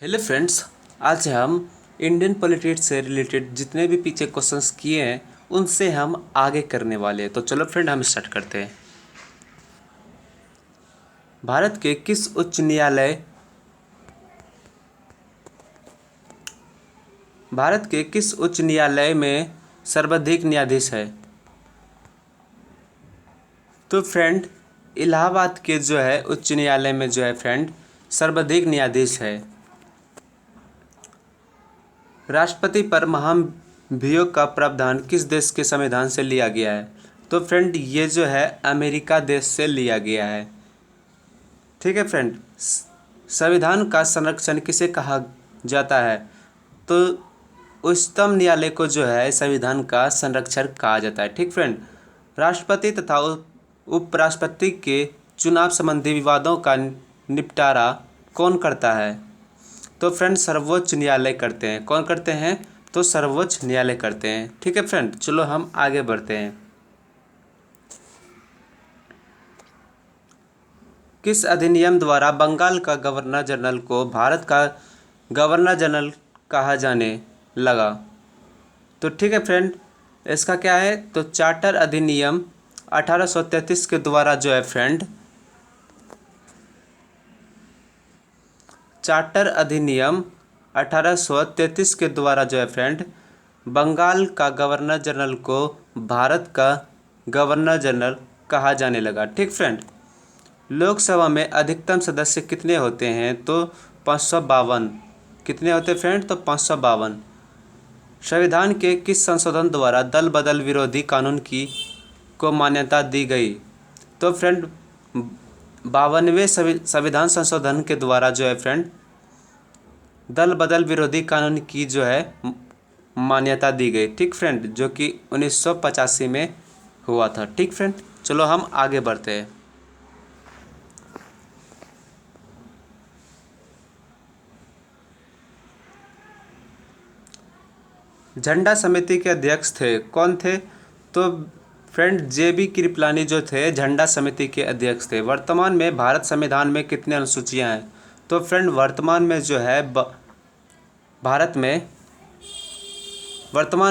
Hello friends. आज हम Indian politics से रिलेटेड जितने भी पीछे क्वेश्चंस किए हैं उनसे हम आगे करने वाले हैं। तो चलो फ्रेंड हम स्टार्ट करते हैं। भारत के किस उच्च न्यायालय भारत के किस उच्च न्यायालय में सर्वाधिक न्यायाधीश है? तो फ्रेंड इलाहाबाद के जो है उच्च न्यायालय में जो है फ्रेंड सर्वाधिक न्यायाधीश है। राष्ट्रपति पर महाभियोग का प्रावधान किस देश के संविधान से लिया गया है? तो फ्रेंड ये जो है अमेरिका देश से लिया गया है। ठीक है फ्रेंड। संविधान का संरक्षण किसे कहा जाता है? तो उच्चतम न्यायालय को जो है संविधान का संरक्षक कहा जाता है। ठीक फ्रेंड। राष्ट्रपति तथा उपराष्ट्रपति के चुनाव संबंधी विवादों का निपटारा कौन करता है? तो फ्रेंड सर्वोच्च न्यायालय करते हैं। कौन करते हैं? तो सर्वोच्च न्यायालय करते हैं। ठीक है फ्रेंड, चलो हम आगे बढ़ते हैं। किस अधिनियम द्वारा बंगाल का गवर्नर जनरल को भारत का गवर्नर जनरल कहा जाने लगा? तो ठीक है फ्रेंड, इसका क्या है? तो चार्टर अधिनियम 1833 के द्वारा जो है फ्रेंड चार्टर अधिनियम 1833 के द्वारा जो है फ्रेंड बंगाल का गवर्नर जनरल को भारत का गवर्नर जनरल कहा जाने लगा। ठीक फ्रेंड। लोकसभा में अधिकतम सदस्य कितने होते हैं? तो 552। कितने होते हैं फ्रेंड? तो 552। संविधान के किस संशोधन द्वारा दल बदल विरोधी कानून की को मान्यता दी गई? तो फ्रेंड 52वें संविधान संशोधन के द्वारा जो है फ्रेंड दल बदल विरोधी कानून की जो है मान्यता दी गई। ठीक फ्रेंड, जो कि 1985 में हुआ था। ठीक फ्रेंड, चलो हम आगे बढ़ते हैं। झंडा समिति के अध्यक्ष थे कौन थे? तो फ्रेंड JB कृपलानी जो थे झंडा समिति के अध्यक्ष थे। वर्तमान में भारत संविधान में कितनी अनुसूचियां हैं? तो फ्रेंड वर्तमान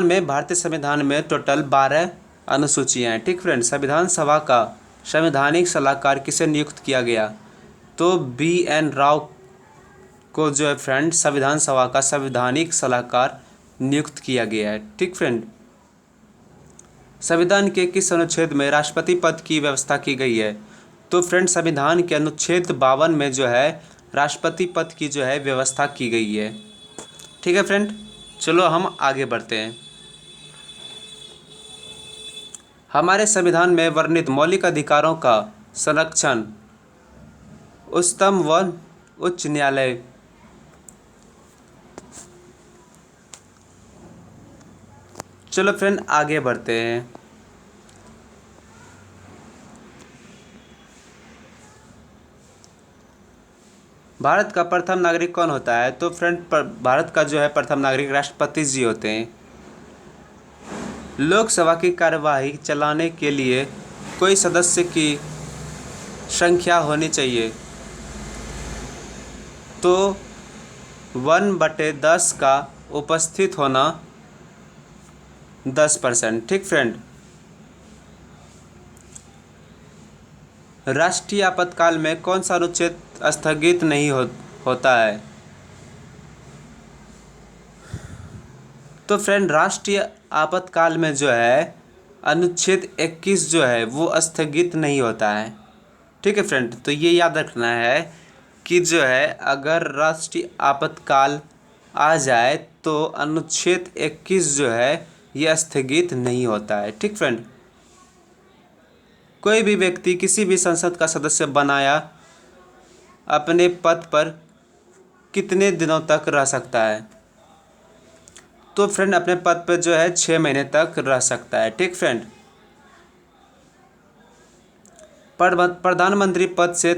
में भारतीय संविधान में टोटल 12 अनुसूचियां हैं। ठीक फ्रेंड। संविधान सभा का संवैधानिक सलाहकार किसे नियुक्त किया गया? तो BN राव को जो है फ्रेंड संविधान सभा का संवैधानिक सलाहकार नियुक्त किया गया है। ठीक फ्रेंड। संविधान के किस अनुच्छेद में राष्ट्रपति पद की व्यवस्था की गई है? तो फ्रेंड संविधान के अनुच्छेद 52 में जो है राष्ट्रपति पद की जो है व्यवस्था की गई है। ठीक है फ्रेंड, चलो हम आगे बढ़ते हैं। हमारे संविधान में वर्णित मौलिक अधिकारों का संरक्षण उच्चतम व उच्च न्यायालय चलो फ्रेंड आगे बढ़ते हैं। भारत का प्रथम नागरिक कौन होता है? तो फ्रेंड भारत का जो है प्रथम नागरिक राष्ट्रपति जी होते हैं। लोकसभा की कार्यवाही चलाने के लिए कोई सदस्य की संख्या होनी चाहिए। तो 1/10 का उपस्थित होना 10%। ठीक फ्रेंड। राष्ट्रीय आपातकाल में कौन सा अनुच्छेद स्थगित नहीं होता है? तो फ्रेंड राष्ट्रीय आपातकाल में जो है अनुच्छेद 21 जो है वो स्थगित नहीं होता है। ठीक है फ्रेंड, तो ये याद रखना है कि जो है अगर राष्ट्रीय आपातकाल आ जाए तो अनुच्छेद 21 जो है ये स्थगित नहीं होता है। ठीक फ्रेंड। कोई भी व्यक्ति किसी भी संसद का सदस्य बनाया अपने पद पर कितने दिनों तक रह सकता है? तो फ्रेंड अपने पद पर जो है 6 महीने तक रह सकता है। ठीक फ्रेंड। प्रधानमंत्री पद से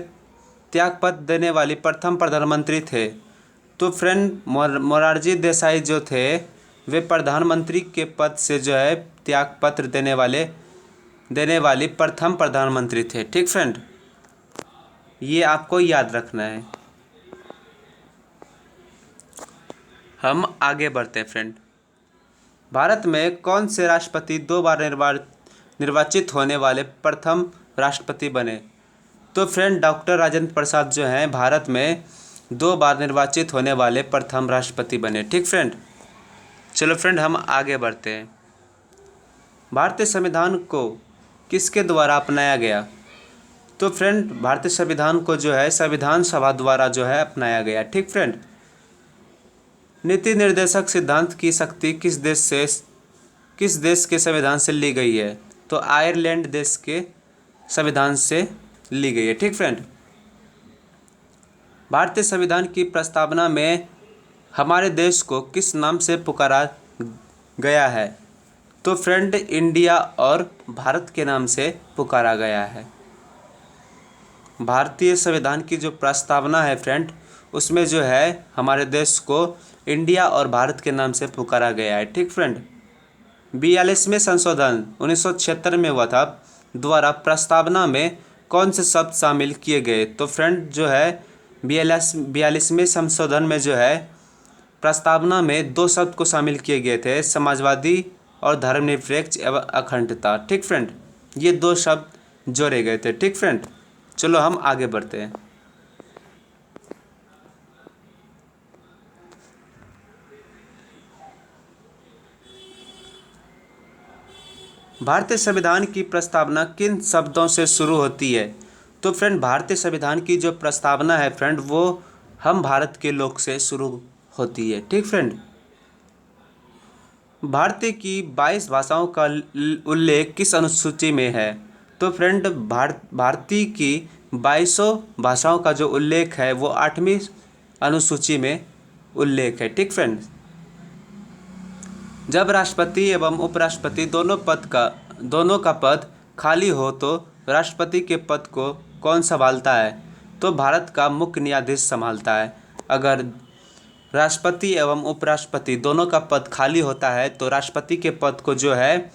त्यागपत्र देने वाली प्रथम प्रधानमंत्री थे? तो फ्रेंड मोरारजी देसाई जो थे वे प्रधानमंत्री के पद से जो है त्यागपत्र देने वाली प्रथम प्रधानमंत्री थे। ठीक फ्रेंड, ये आपको याद रखना है। हम आगे बढ़ते हैं फ्रेंड। भारत में कौन से राष्ट्रपति 2 बार निर्वाचित होने वाले प्रथम राष्ट्रपति बने? तो फ्रेंड डॉक्टर राजेंद्र प्रसाद जो हैं भारत में 2 बार निर्वाचित होने वाले प्रथम राष्ट्रपति बने। ठीक फ्रेंड, चलो फ्रेंड हम आगे बढ़ते हैं। भारतीय संविधान को किसके द्वारा अपनाया गया? तो फ्रेंड भारतीय संविधान को जो है संविधान सभा द्वारा जो है अपनाया गया। ठीक फ्रेंड, नीति निर्देशक सिद्धांत की शक्ति किस देश के संविधान से ली गई है? तो आयरलैंड देश के संविधान से ली गई है। ठीक फ्रेंड, भारतीय संविधान की प्रस्तावना में हमारे देश को किस नाम से पुकारा गया है? तो फ्रेंड इंडिया और भारत के नाम से पुकारा गया है। भारतीय संविधान की जो प्रस्तावना है फ्रेंड, उसमें जो है हमारे देश को इंडिया और भारत के नाम से पुकारा गया है। ठीक फ्रेंड, 42वें संशोधन 1976 में हुआ था द्वारा प्रस्तावना में कौन से शब्द शामिल किए गए? तो फ्रेंड जो है 42वें संशोधन में जो है प्रस्तावना में 2 शब्द को शामिल किए गए थे, समाजवादी और धर्मनिरपेक्ष एवं अखंडता। ठीक फ्रेंड, ये 2 शब्द जोड़े गए थे। ठीक फ्रेंड, चलो हम आगे बढ़ते हैं। भारतीय संविधान की प्रस्तावना किन शब्दों से शुरू होती है? तो फ्रेंड भारतीय संविधान की जो प्रस्तावना है फ्रेंड वो हम भारत के लोग से शुरू होती है। ठीक फ्रेंड, भारतीय की 22 भाषाओं का उल्लेख किस अनुसूची में है? तो फ्रेंड भारतीय की 22 भाषाओं का जो उल्लेख है वो 8वीं अनुसूची में उल्लेख है। ठीक फ्रेंड, जब राष्ट्रपति एवं उपराष्ट्रपति दोनों का पद खाली हो तो राष्ट्रपति के पद को कौन संभालता है? तो भारत का मुख्य न्यायाधीश संभालता है। अगर राष्ट्रपति एवं उपराष्ट्रपति दोनों का पद खाली होता है तो राष्ट्रपति के पद को जो है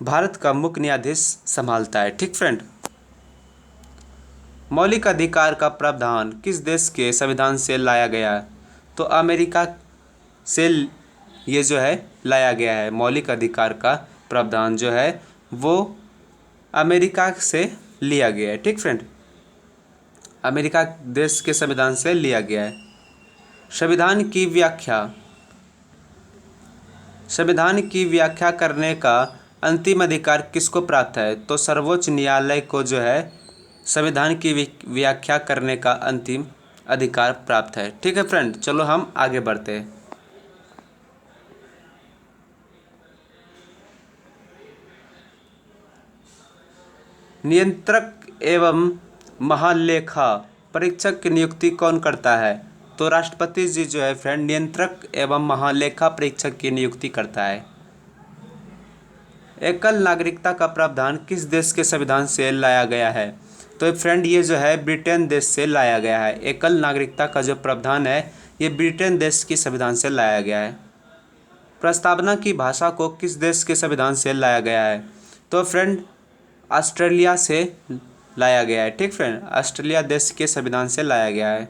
भारत का मुख्य न्यायाधीश संभालता है। ठीक फ्रेंड, मौलिक अधिकार का प्रावधान किस देश के संविधान से लाया गया है? तो अमेरिका से ये जो है लाया गया है। मौलिक अधिकार का प्रावधान जो है वो अमेरिका से लिया गया है। ठीक फ्रेंड, अमेरिका देश के संविधान से लिया गया है। संविधान की व्याख्या करने का अंतिम अधिकार किसको प्राप्त है? तो सर्वोच्च न्यायालय को जो है संविधान की व्याख्या करने का अंतिम अधिकार प्राप्त है। ठीक है फ्रेंड, चलो हम आगे बढ़ते हैं। नियंत्रक एवं महालेखा परीक्षक की नियुक्ति कौन करता है? तो राष्ट्रपति जी जो है फ्रेंड नियंत्रक एवं महालेखा परीक्षक की नियुक्ति करता है। एकल नागरिकता का प्रावधान किस देश के संविधान से लाया गया है? तो फ्रेंड ये जो है ब्रिटेन देश से लाया गया है। एकल नागरिकता का जो प्रावधान है ये ब्रिटेन देश के संविधान से लाया गया है। प्रस्तावना की भाषा को किस देश के संविधान से लाया गया है? तो फ्रेंड ऑस्ट्रेलिया से लाया गया है। ठीक फ्रेंड, ऑस्ट्रेलिया देश के संविधान से लाया गया है।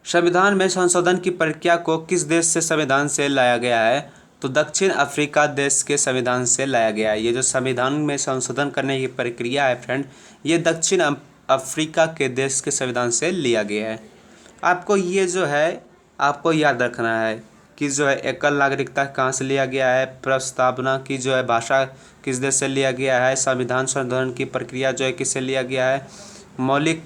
संविधान में संशोधन की प्रक्रिया को किस देश से संविधान से लाया गया है? तो दक्षिण अफ्रीका देश के संविधान से लाया गया है। ये जो संविधान में संशोधन करने की प्रक्रिया है फ्रेंड ये दक्षिण अफ्रीका के देश के संविधान से लिया गया है। आपको ये जो है आपको याद रखना है कि जो है एकल नागरिकता कहाँ से लिया गया है, प्रस्तावना की जो है भाषा किस देश से लिया गया है, संविधान संशोधन की प्रक्रिया जो है किससे लिया गया है, मौलिक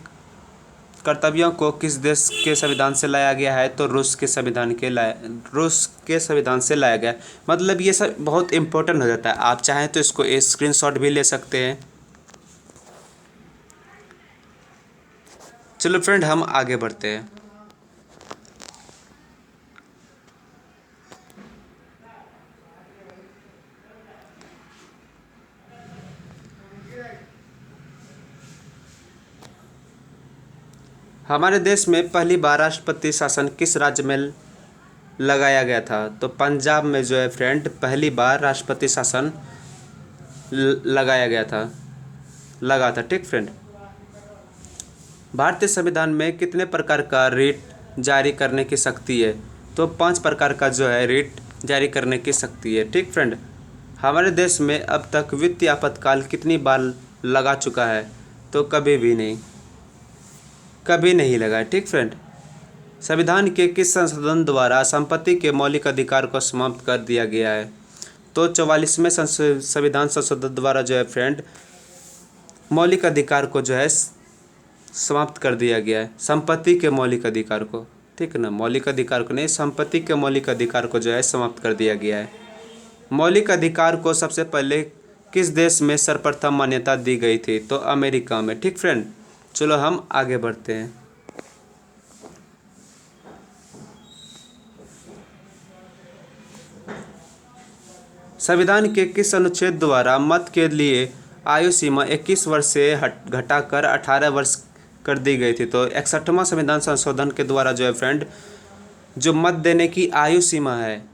कर्तव्यों को किस देश के संविधान से लाया गया है? तो रूस के संविधान से लाया गया। मतलब ये सब बहुत इम्पोर्टेंट हो जाता है। आप चाहें तो इसको स्क्रीनशॉट भी ले सकते हैं। चलो फ्रेंड हम आगे बढ़ते हैं। हमारे देश में पहली बार राष्ट्रपति शासन किस राज्य में लगाया गया था? तो पंजाब में जो है फ्रेंड पहली बार राष्ट्रपति शासन लगा था। ठीक फ्रेंड, भारतीय संविधान में कितने प्रकार का रिट जारी करने की शक्ति है। तो 5 प्रकार का जो है रिट जारी करने की शक्ति है। ठीक फ्रेंड, हमारे देश में अब तक वित्तीय आपातकाल कितनी बार लगा चुका है? तो कभी भी नहीं, कभी नहीं लगा। ठीक फ्रेंड, संविधान के किस संशोधन द्वारा संपत्ति के मौलिक अधिकार को समाप्त कर दिया गया है? तो 44वें संविधान संशोधन द्वारा जो है फ्रेंड मौलिक अधिकार को जो है समाप्त कर दिया गया है, संपत्ति के मौलिक अधिकार को। ठीक है ना, मौलिक अधिकार को नहीं, संपत्ति के मौलिक अधिकार को जो है समाप्त कर दिया गया है। मौलिक अधिकार को सबसे पहले किस देश में सर्वप्रथम मान्यता दी गई थी? तो अमेरिका में। ठीक फ्रेंड, चलो हम आगे बढ़ते हैं। संविधान के किस अनुच्छेद द्वारा मत के लिए आयु सीमा 21 वर्ष से घटाकर 18 वर्ष कर दी गई थी? तो 61वां संविधान संशोधन के द्वारा जो है फ्रेंड जो मत देने की आयु सीमा है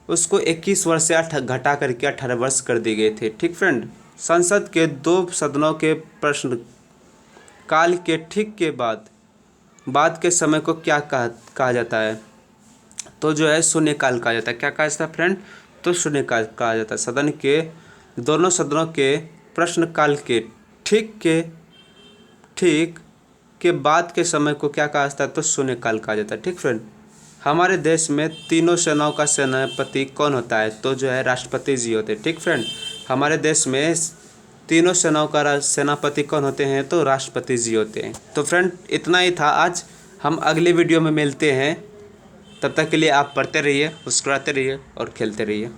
उसको 21 वर्ष से घटा करके 18 वर्ष कर दी गई थी। ठीक फ्रेंड, संसद के 2 सदनों के प्रश्न काल के ठीक के बाद के समय को क्या कहा जाता है? तो जो है शून्यकाल कहा जाता है। क्या कहा जाता है फ्रेंड? तो शून्यकाल कहा जाता है। सदन के दोनों सदनों के प्रश्नकाल के ठीक के बाद के समय को क्या कहा जाता है? तो शून्यकाल कहा जाता है। ठीक फ्रेंड, हमारे देश में तीनों सेनाओं का सेनापति कौन होता है? तो जो है राष्ट्रपति जी होते हैं। ठीक फ्रेंड, हमारे देश में तीनों सेनाओं का सेनापति कौन होते हैं? तो राष्ट्रपति जी होते हैं। तो फ्रेंड इतना ही था आज, हम अगले वीडियो में मिलते हैं। तब तक के लिए आप पढ़ते रहिए, मुस्कुराते रहिए और खेलते रहिए।